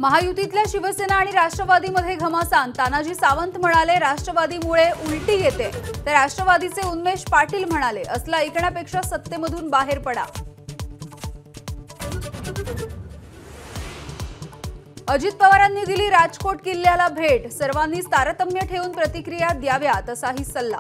महायुतीतल्या शिवसेना आणि राष्ट्रवादीमध्ये घमासान। तानाजी सावंत म्हणाले, राष्ट्रवादीमुळे उलटी येते, तर राष्ट्रवादीचे उन्मेष पाटील म्हणाले, असला ऐकण्यापेक्षा सत्तेमधून बाहेर पडा। अजित पवारांनी दिली राजकोट किल्ल्याला भेट, सर्वांनीच तारतम्य ठेवून प्रतिक्रिया द्याव्यात असाही सल्ला।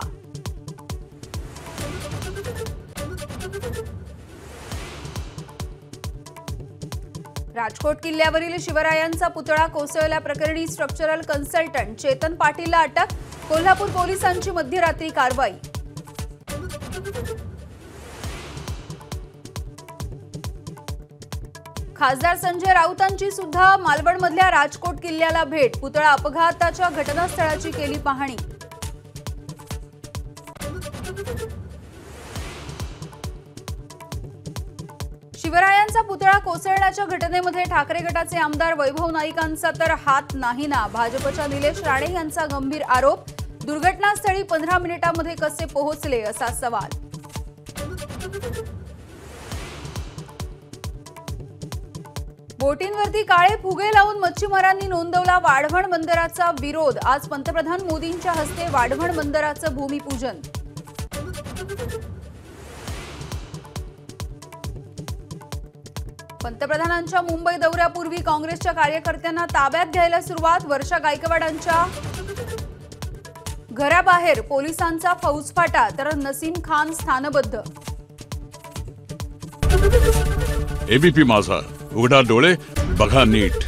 राजकोट किल्ल्यावरील शिवरायांचा पुतळा कोसळल्याप्रकरणी स्ट्रक्चरल कन्सल्टंट चेतन पाटीलला अटक, कोल्हापूर पोलिसांची मध्यरात्री कारवाई। खासदार संजय राऊतांची सुद्धा मालवणमधल्या राजकोट किल्ल्याला भेट, पुतळा अपघाताच्या घटनास्थळाची केली पाहणी। शिवरायांचा पुतळा कोसळण्याच्या घटनेमध्ये ठाकरे गटाचे आमदार वैभव नाईकांचा तर हात नाही ना, भाजपच्या निलेश राणे यांचा गंभीर आरोप। दुर्घटनास्थळी 15 मिनिटांमध्ये कसे पोहोचले असा सवाल। बोटींवरती काळे फुगे लावून मच्छीमारांनी नोंदवला वाढवण बंदराचा विरोध, आज पंतप्रधान मोदींच्या हस्ते वाढवण बंदराचं भूमिपूजन। पंतप्रधानांच्या मुंबई दौऱ्यापूर्वी काँग्रेसच्या कार्यकर्त्यांना ताब्यात घ्यायला सुरुवात, वर्षा गायकवाडांच्या घराबाहेर पोलिसांचा फौजफाटा, तर नसीम खान स्थानबद्ध। एबीपी माझा, उघडा डोळे बघा नीट।